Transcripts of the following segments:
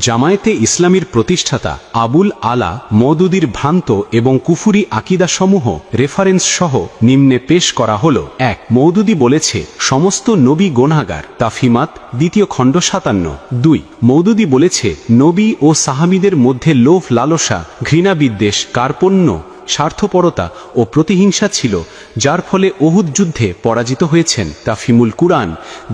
জামায়াতে ইসলামীর প্রতিষ্ঠাতা আবুল আলা মওদুদীর ভ্রান্ত এবং কুফুরি আকিদাসমূহ রেফারেন্স সহ নিম্নে পেশ করা হল। ১. মওদুদী বলেছে সমস্ত নবী গুনাহগার, তাফহিমাত ২য় খণ্ড ৫৭। ২. মওদুদী বলেছে নবী ও সাহাবীদের মধ্যে লোভ, লালসা, ঘৃণা, বিদ্বেষ, কার্পণ্য, স্বার্থপরতা ও প্রতিহিংসা ছিল, যার ফলে উহুদ যুদ্ধে পরাজিত হয়েছেন। তাফহিমুল কুরআন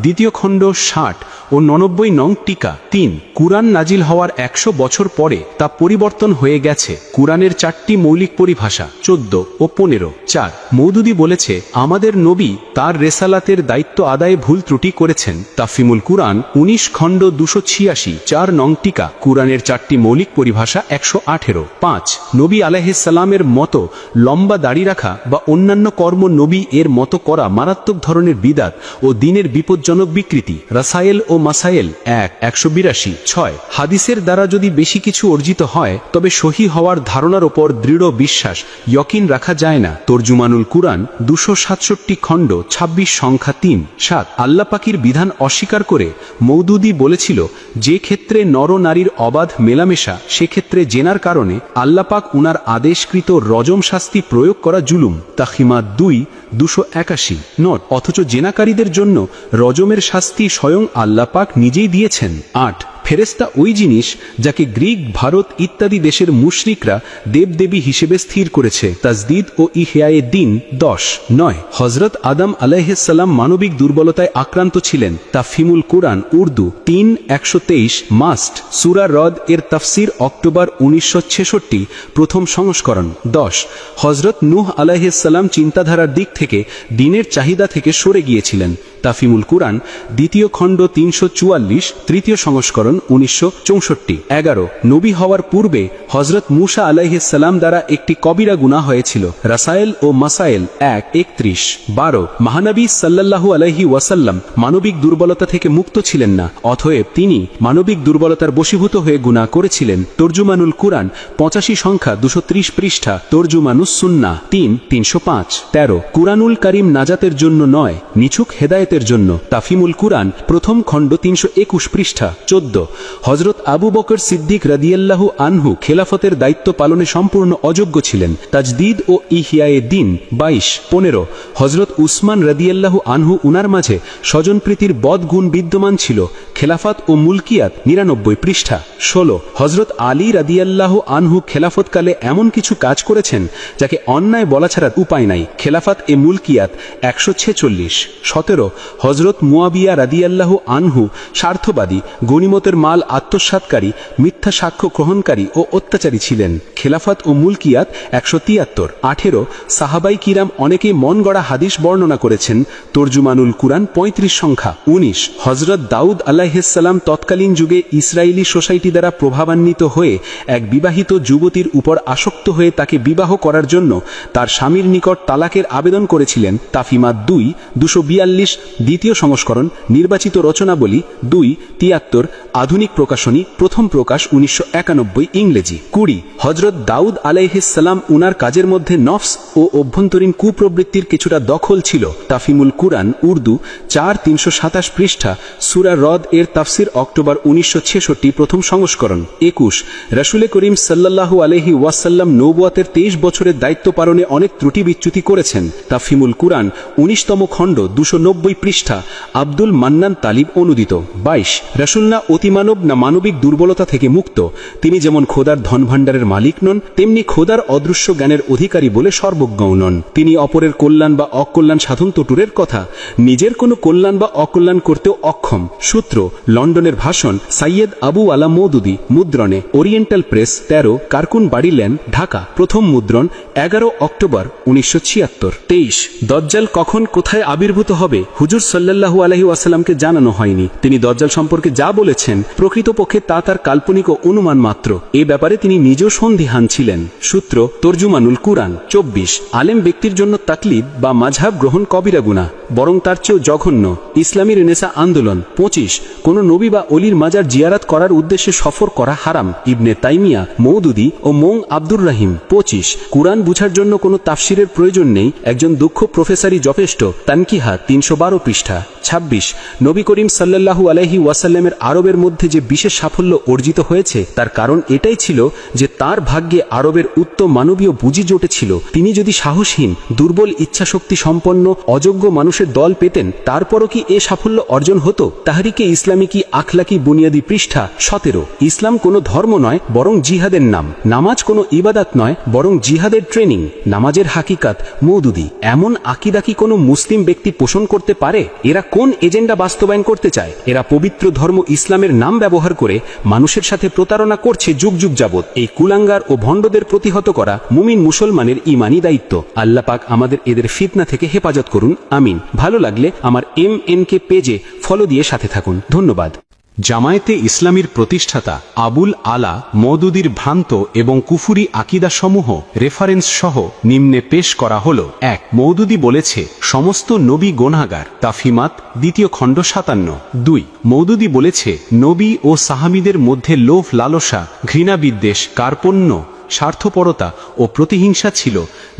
২য় খণ্ড ৬০ ও ৯৯ নং টিকা। ৩. কুরআন নাজিল হওয়ার ১০০ বছর পরে তা পরিবর্তন হয়ে গেছে। কুরআনের ৪টি মৌলিক পরিভাষা ১৪ ও ১৫। ৪. মওদুদী বলেছে আমাদের নবী তার রেসালাতের দায়িত্ব আদায়ে ভুল ত্রুটি করেছেন। তাফহিমুল কুরআন ১৯ খণ্ড ২৮৬ ৪ নং টিকা। কুরআনের ৪টি মৌলিক পরিভাষা ১১৮। ৫. নবী আলাইহিস সালামের মতো লম্বা দাড়ি রাখা বা অন্যান্য কর্ম নবী এর মতো করা মারাত্মক ধরনের বিদাত ও দ্বীনের বিপজ্জনক বিকৃতি। রাসায়েল ও মাসায়েল ১৮২। ৬. হাদিসের দ্বারা যদি বেশি কিছু অর্জিত হয় তবে সহি হওয়ার ধারণার ওপর দৃঢ় বিশ্বাস ইয়কিন রাখা যায় না। তরজুমানুল কুরআন ২৬৭ খণ্ড ২৬ সংখ্যা ৩। ৭. আল্লাহ পাকের বিধান অস্বীকার করে মওদুদী বলেছিল যে ক্ষেত্রে নর নারীর অবাধ মেলামেশা সেক্ষেত্রে জেনার কারণে আল্লাহ পাক উনার আদেশকৃত রজম শাস্তি প্রয়োগ করা জুলুম। তাহিমাত ২ ২৮১। নট অথচ জেনাকারীদের জন্য রজমের শাস্তি স্বয়ং আল্লাহ পাক নিজেই দিয়েছেন। ৮. ফেরেশতা ওই জিনিস যাকে গ্রিক, ভারত ইত্যাদি দেশের মুশরিকরা দেবদেবী হিসেবে স্থির করেছে। তাজদিদ ও ইহয়ায়ে দ্বীন ১০। ৯. হযরত আদম আলাইহিস সালাম মানবিক দুর্বলতায় আক্রান্ত ছিলেন। তাফহিমুল কুরআন উর্দু ৩ ১২৩ মাস্ট সূরা রদ এর তাফসির অক্টোবর ১৯৬৬ প্রথম সংস্করণ। ১০. হযরত নূহ আলাইহিস সালাম চিন্তাধারার দিক থেকে দ্বীনের চাহিদা থেকে সরে গিয়েছিলেন। তাফহিমুল কুরআন ২য় খণ্ড ৩৪৪ তৃতীয় সংস্করণ ১৯৬৪। ১১. নবী হওয়ার পূর্বে হযরত মূসা আলাইহিস সালাম দ্বারা একটি কবিরা গুনাহ হয়েছিল। রাসায়েল ও মাসায়েল ১ ৩১। ১২. মহানবী সাল্লাল্লাহু আলাইহি ওয়াসাল্লাম মানবিক দুর্বলতা থেকে মুক্ত ছিলেন না, অতএব তিনি মানবিক দুর্বলতার বশীভূত হয়ে গুনাহ করেছিলেন। তরজুমানুল কুরআন ৮৫ সংখ্যা ২৩০ পৃষ্ঠা। তরজুমানুস সুন্নাহ ৩ ৩০৫। ১৩. কুরআনুল কারীম নাজাতের জন্য নয়, নিছক হেদায়েতের জন্য। তাফহিমুল কুরআন প্রথম খণ্ড ৩২১ পৃষ্ঠা। ১৪. হযরত আবু বকর সিদ্দিক রাদিয়াল্লাহু আনহু খেলাফতের দায়িত্ব পালনে সম্পূর্ণ অযোগ্য ছিলেন। তাজদিদ ও ইহয়ায়ে দ্বীন ২২। ১৫. হযরত উসমান রাদিয়াল্লাহু আনহু উনার মাঝে স্বজনপ্রীতির বদগুণ বিদ্যমান ছিল। খেলাফত ও মুলকিয়াত ৯৯ পৃষ্ঠা। ১৬. হযরত আলী রাদিয়াল্লাহু আনহু খেলাফতকালে এমন কিছু কাজ করেছেন যাকে অন্যায় বলা ছাড়া উপায় নাই। খেলাফত এ মুলকিয়াত ১৪৬। ১৭. হযরত মুয়াবিয়া রাদিয়াল্লাহু আনহু স্বার্থবাদী, গনিমতের মাল আত্মসাৎকারী, মিথ্যা সাক্ষ্য গ্রহণকারী ও অত্যাচারী ছিলেন। খেলাফত ও মুলকিয়াত ১৭৩। ১৮. সাহাবাই কিরাম অনেকেই মন গড়া হাদিস বর্ণনা করেছেন। তরজুমানুল কুরআন ৩৫ সংখ্যা ১৯। হযরত দাউদ আলাইহিস সালাম তৎকালীন যুগে ইসরায়েলি সোসাইটি দ্বারা প্রভাবান্বিত হয়ে এক বিবাহিত যুবতীর উপর আসক্ত হয়ে তাকে বিবাহ করার জন্য তার স্বামীর নিকট তালাকের আবেদন করেছিলেন। তাফহিমাত ২ ২৪২ দ্বিতীয় সংস্করণ। নির্বাচিত রচনাবলী ২ ৭৩ আধুনিক প্রকাশনী প্রথম প্রকাশ ১৯৯১ ইংরেজি। ২০. হযরত দাউদ আলাইহিস সালাম উনার কাজের মধ্যে নফস ও অভ্যন্তরীণ কুপ্রবৃত্তির কিছুটা দখল ছিল। তাফহিমুল কুরআন উর্দু ৪ ৩২৭ পৃষ্ঠা। সূরা রদ এর তাফসির অক্টোবর ১৯৬৬ প্রথম সংস্করণ। ২১. রাসূল করিম সাল্লাল্লাহু আলাইহি ওয়াসাল্লাম নবুয়তের ২৩ বছরের দায়িত্ব পালনে অনেক ত্রুটি বিচ্যুতি করেছেন। তাফহিমুল কুরআন ১৯তম খণ্ড ২৯০ পৃষ্ঠা। আব্দুল মান্নান তালিব অনুদিত। ২২. রাসূল না অতিমানব না মানবিক দুর্বলতা থেকে মুক্ত। তিনি যেমন খোদার ধনভাণ্ডারের মালিক নন, তেমনি খোদার অদৃশ্য জ্ঞানের অধিকারী বলে সর্বজ্ঞ নন। তিনি অপরের কল্যাণ বা অকল্যাণ সাধন তো দূরের কথা, নিজের কোনো কল্যাণ বা অকল্যাণ করতেও অক্ষম। সূত্র লন্ডনের ভাষণ সাইয়েদ আবু আলা মওদুদী, মুদ্রণে ওরিয়েন্টাল প্রেস ১৩ কারকুন বাড়ি লেন, ঢাকা। প্রথম মুদ্রণ ১১ অক্টোবর ১৯৭৬। ২৩. দজ্জাল কখন কোথায় আবির্ভূত হবে হুজুর সাল্লাল্লাহু আলাইহি ওয়াসাল্লামকে জানানো হয়নি। তিনি দজ্জাল সম্পর্কে যা বলেছেন প্রকৃতপক্ষে তা তার কাল্পনিক ও অনুমান মাত্র। এ ব্যাপারে তিনি নিজেও সন্দিহান ছিলেন। সূত্র তরজুমানুল কুরআন। ২৪. আলেম ব্যক্তির জন্য তাকলিদ বা মাযহাব গ্রহণ কবিরা গুনাহ, বরং তার চেয়েও জঘন্য। ইসলামী রেনেসা আন্দোলন। ২৫. কোন নবী বা অলির মাজার জিয়ারত করার উদ্দেশ্যে সফর করা হারাম। ইবনে তাইমিয়া, মওদুদী ও মোং আব্দুর রহিম। ২৫. কুরআন বুঝার জন্য কোনো তাফসিরের প্রয়োজন নেই, একজন দক্ষ প্রফেসরই যথেষ্ট। তানকিহা ৩১২ পৃষ্ঠা। ২৬. নবী করিম সাল্লাল্লাহু আলাইহি ওয়াসাল্লামের আরবের মধ্যে মধ্যে যে বিশেষ সাফল্য অর্জিত হয়েছে তার কারণ এটাই ছিল যে তার ভাগ্যে আরবের উত্তম মানবীয় বুঝি জোটেছিল। তিনি যদি সাহসহীন, দুর্বল ইচ্ছাশক্তি সম্পন্ন অযোগ্য মানুষের দল পেতেন, তারপরও কি এ সাফল্য অর্জন হতো? তাহরিকে ইসলামী কি আখলাকি বুনিয়াদি পৃষ্ঠা 17। ইসলাম কোনো ধর্ম নয় বরং জিহাদের নাম। নামাজ কোনো ইবাদত নয় বরং জিহাদের ট্রেনিং। নামাজের হাকিকাত মওদুদি। এমন আকীদা কি কোনো মুসলিম ব্যক্তি পোষণ করতে পারে? এরা কোন এজেন্ডা বাস্তবায়ন করতে চায়? এরা পবিত্র ধর্ম ইসলামের নাম ব্যবহার করে মানুষের সাথে প্রতারণা করছে যুগ যুগ যাবৎ। এই কুলাঙ্গার ও ভণ্ডদের প্রতিহত করা মুমিন মুসলমানের ঈমানি দায়িত্ব। আল্লাহ পাক আমাদের এদের ফিতনা থেকে হেফাজত করুন, আমিন। ভালো লাগলে আমার MNK পেজে ফলো দিয়ে সাথে থাকুন। ধন্যবাদ। জামায়াতে ইসলামীর প্রতিষ্ঠাতা আবুল আলা মওদুদীর ভ্রান্ত এবং কুফুরি আকীদাসমূহ রেফারেন্স সহ নিম্নে পেশ করা হল। 1 মওদুদী বলেছে সমস্ত নবী গুনাহগার, তাফহিমাত 2 খণ্ড 57। 2 মওদুদী বলেছে নবী ও সাহাবীদের মধ্যে লোভ, লালসা, ঘৃণা, বিদ্বেষ, কার্পণ্য, স্বার্থপরতা ও প্রতিহিংসা ছিল,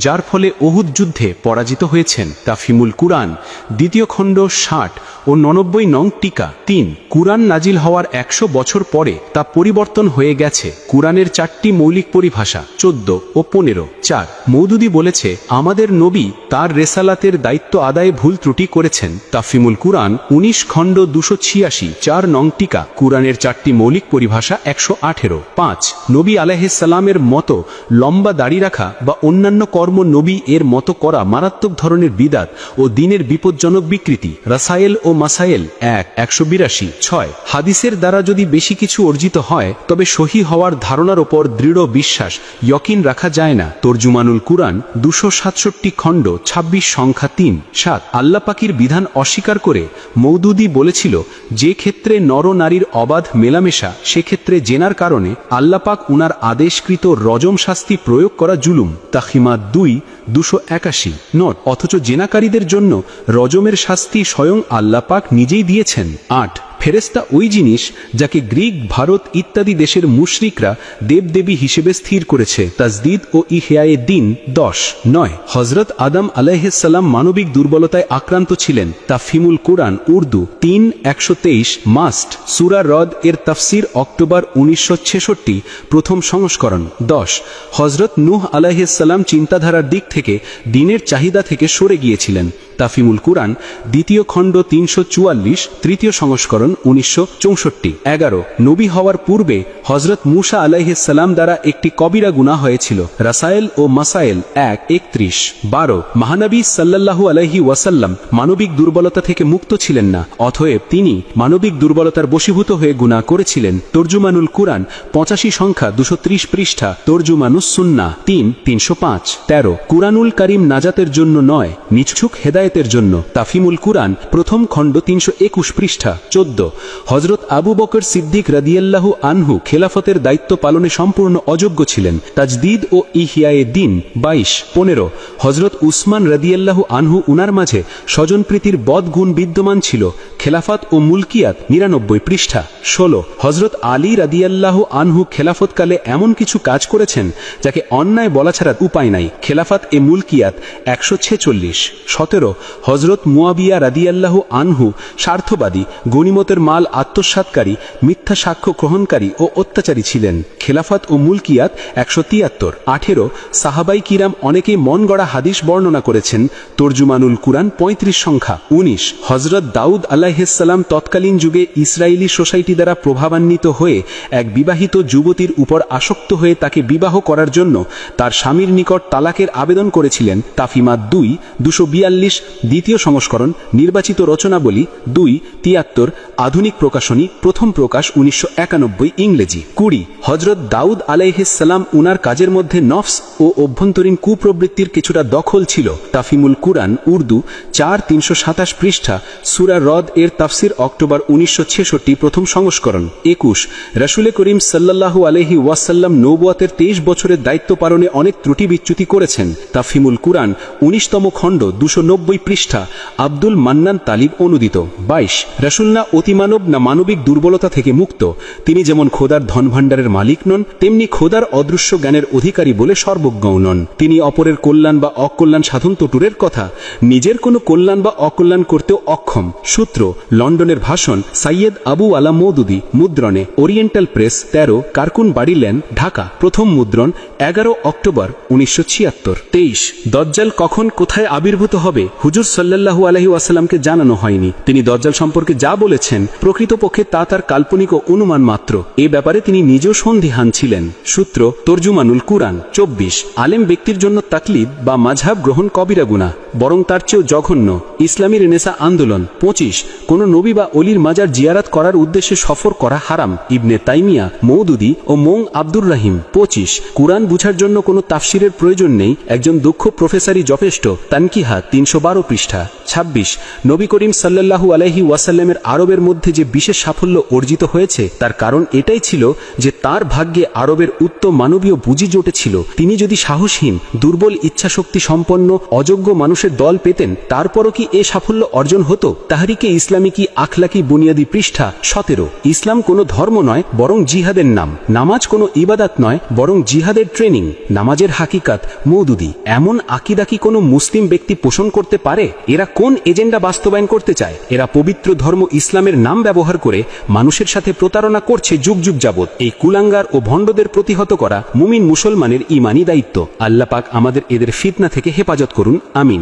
যার ফলে উহুদ যুদ্ধে পরাজিত হয়েছেন। তাফহিমুল কুরআন 2 খণ্ড 60 ও 99 নং টিকা। 3 কুরআন নাজিল হওয়ার 100 বছর পরে তা পরিবর্তন হয়ে গেছে। কুরআনের 4টি মৌলিক পরিভাষা 14 ও 15। 4 মওদুদী বলেছে আমাদের নবী তার রেসালাতের দায়িত্ব আদায়ে ভুল ত্রুটি করেছেন। তাফহিমুল কুরআন 19 খণ্ড 286 4 নং টিকা। কুরআনের 4টি মৌলিক পরিভাষা 118। 5 নবী আলাইহিস সালামের মতো লম্বা দাড়ি রাখা বা অন্যান্য কর্ম নবী এর মতো করা মারাত্মক ধরনের বিদাত ও দ্বীনের বিপজ্জনক বিকৃতি। রাসায়েল ও মাসায়েল 182। 6 হাদিসের দ্বারা যদি বেশি কিছু অর্জিত হয় তবে সহি হওয়ার ধারণার ওপর দৃঢ় বিশ্বাস ইয়কিন রাখা যায় না। তরজুমানুল কুরআন 267 খণ্ড 26 সংখ্যা 3। 7 আল্লাহ পাকের বিধান অস্বীকার করে মওদুদী বলেছিল যে ক্ষেত্রে নর নারীর অবাধ মেলামেশা, সেক্ষেত্রে জেনার কারণে আল্লাহ পাক উনার আদেশকৃত রজম শাস্তি প্রয়োগ করা জুলুম। তাহিমাত 281। নট অথচ জেনাকারীদের জন্য রজমের শাস্তি স্বয়ং আল্লাহ পাক নিজেই দিয়েছেন। 8 ফেরেশতা ওই জিনিস যাকে গ্রিক, ভারত ইত্যাদি দেশের মুশরিকরা দেবদেবী হিসেবে স্থির করেছে। তাজদিদ ও ইহয়ায়ে দ্বীন 10। 9 হযরত আদম আলাইহিস সালাম মানবিক দুর্বলতায় আক্রান্ত ছিলেন। তাফহিমুল কুরআন উর্দু 3 123 মাস্ট সূরা রদ এর তাফসির অক্টোবর 1966 প্রথম সংস্করণ। 10 হযরত নূহ আলাইহিস সালাম চিন্তাধারার দিক থেকে দ্বীনের চাহিদা থেকে সরে গিয়েছিলেন। তাফহিমুল কুরআন 2 খণ্ড 344 তৃতীয় সংস্করণ 1964। 11 নবী হওয়ার পূর্বে হযরত মূসা আলাইহিস সালাম দ্বারা একটি কবিরা গুনাহ হয়েছিল। রাসায়েল ও মাসায়েল 1:31। 12 মহানবী সাল্লাল্লাহু আলাইহি ওয়াসাল্লাম মানবিক দুর্বলতা থেকে মুক্ত ছিলেন না, অতএব তিনি মানবিক দুর্বলতার বশীভূত হয়ে গুনাহ করেছিলেন। তরজুমানুল কুরআন 85 সংখ্যা 230 পৃষ্ঠা। তরজুমানুস সুন্নাহ 3/305। 13 কুরআনুল কারীম নাজাতের জন্য নয়, নিছক হেদায়েতের জন্য। তাফহিমুল কুরআন প্রথম খণ্ড 321 পৃষ্ঠা। 14 হযরত আবু বকর সিদ্দিক রাদিয়াল্লাহু আনহু খেলাফতের দায়িত্ব পালনে সম্পূর্ণ অযোগ্য ছিলেন। তাজদিদ ও ইহয়ায়ে দ্বীন 22। 15 হযরত উসমান রাদিয়াল্লাহু আনহু উনার মাঝে স্বজনপ্রীতির বদগুণ বিদ্যমান ছিল। খেলাফত ও মুলকিয়াত 99 পৃষ্ঠা। 16 হযরত আলী রাদিয়াল্লাহু আনহু খেলাফতকালে এমন কিছু কাজ করেছেন যাকে অন্যায় বলা ছাড়া উপায় নাই। খেলাফত এ মুলকিয়াত 146। 17 হযরত মুয়াবিয়া রাদিয়াল্লাহু আনহু স্বার্থবাদী, গনিমতের মাল আত্মসাৎকারী, মিথ্যা সাক্ষ্য গ্রহণকারী ও অত্যাচারী ছিলেন। খেলাফত ও মুলকিয়াত 173। 18 সাহাবাই কিরাম অনেকেই মন গড়া হাদিস বর্ণনা করেছেন। তরজুমানুল কুরআন 35 সংখ্যা। 19 হযরত দাউদ আলাইহিস সালাম তৎকালীন যুগে ইসরায়েলি সোসাইটি দ্বারা প্রভাবান্বিত হয়ে এক বিবাহিত যুবতীর উপর আসক্ত হয়ে তাকে বিবাহ করার জন্য তার স্বামীর নিকট তালাকের আবেদন করেছিলেন। তাফহিমাত 2/242 দ্বিতীয় সংস্করণ। নির্বাচিত রচনাবলী 2/73 আধুনিক প্রকাশনী, প্রথম প্রকাশ 1991 ইংরেজি। 20 হযরত দাউদ আলাইহিস সালাম উনার কাজের মধ্যে নফস ও অভ্যন্তরীণ কুপ্রবৃত্তির কিছুটা দখল ছিল। তাফহিমুল কুরআন উর্দু 4/327 পৃষ্ঠা। সূরা রদ এর তাফসির অক্টোবর 1966 প্রথম সংস্করণ। 21 রাসূল করিম সাল্লাল্লাহু আলাইহি ওয়াসাল্লাম নবুয়তের 23 বছরের দায়িত্ব পালনে অনেক ত্রুটি বিচ্যুতি করেছেন। তাফহিমুল কুরআন 19তম খণ্ড 290 পৃষ্ঠা। আব্দুল মান্নান তালিব অনুদিত। 22 রাসূল না অতি নীতিমানব না মানবিক দুর্বলতা থেকে মুক্ত। তিনি যেমন খোদার ধনভাণ্ডারের মালিক নন, তেমনি খোদার অদৃশ্য জ্ঞানের অধিকারী বলে সর্বজ্ঞও নন। তিনি অপরের কল্যাণ বা অকল্যাণ সাধন তো দূরের কথা, নিজের কোনো কল্যাণ বা অকল্যাণ করতেও অক্ষম। সূত্র লন্ডনের ভাষণ, সাইয়েদ আবু আলা মওদুদী, মুদ্রণে ওরিয়েন্টাল প্রেস, 13 কারকুন বাড়ি লেন, ঢাকা। প্রথম মুদ্রণ 11 অক্টোবর 1976। 23 দজ্জাল কখন কোথায় আবির্ভূত হবে হুজুর সাল্লাল্লাহু আলাইহি ওয়াসাল্লামকে জানানো হয়নি। তিনি দজ্জাল সম্পর্কে যা বলেছেন প্রকৃতপক্ষে তা তার কাল্পনিক ও অনুমান মাত্র। এ ব্যাপারে তিনি নিজেও সন্দিহান ছিলেন। সূত্র তরজুমানুল কুরআন। 24 আলেম ব্যক্তির জন্য তাকলিদ বা মাযহাব গ্রহণ কবিরা গুনাহ, বরং তার চেয়েও জঘন্য। ইসলামী রেনেসা আন্দোলন। 25 কোন নবী বা অলির মাজার জিয়ারাত করার উদ্দেশ্যে সফর করা হারাম, ইবনে তাইমিয়া, মওদুদী ও মোং আব্দুর রাহিম। 25 কুরআন বুঝার জন্য কোনো তাফসিরের প্রয়োজন নেই, একজন দক্ষ প্রফেসরই যথেষ্ট, তানকিহা 312 পৃষ্ঠা। 26 নবী করিম সাল্লাল্লাহু আলাইহি ওয়াসাল্লামের আরবের মধ্যে যে বিশেষ সাফল্য অর্জিত হয়েছে তার কারণ এটাই ছিল যে তার ভাগ্যে আরবের উত্তম মানবীয় বুঝি জোটেছিল। তিনি যদি সাহসহীন, দুর্বল ইচ্ছাশক্তি সম্পন্ন অযোগ্য মানুষের দল পেতেন, তারপরও কি এ সাফল্য অর্জন হতো? তাহরিকে ইসলামী কি আখলাকি বুনিয়াদি পৃষ্ঠা 17 ইসলাম কোনো ধর্ম নয় বরং জিহাদের নাম, নামাজ কোনো ইবাদত নয় বরং জিহাদের ট্রেনিং, নামাজের হাকিকাত। মওদুদী এমন আকীদা কি কোনো মুসলিম ব্যক্তি পোষণ করতে পারে? এরা কোন এজেন্ডা বাস্তবায়ন করতে চায়? এরা পবিত্র ধর্ম ইসলামের নাম ব্যবহার করে মানুষের সাথে প্রতারণা করছে যুগ যুগ যাবৎ। এই কুলাঙ্গার ও ভণ্ডদের প্রতিহত করা মুমিন মুসলমানের ঈমানি দায়িত্ব। আল্লাহ পাক আমাদের এদের ফিতনা থেকে হেফাজত করুন, আমিন।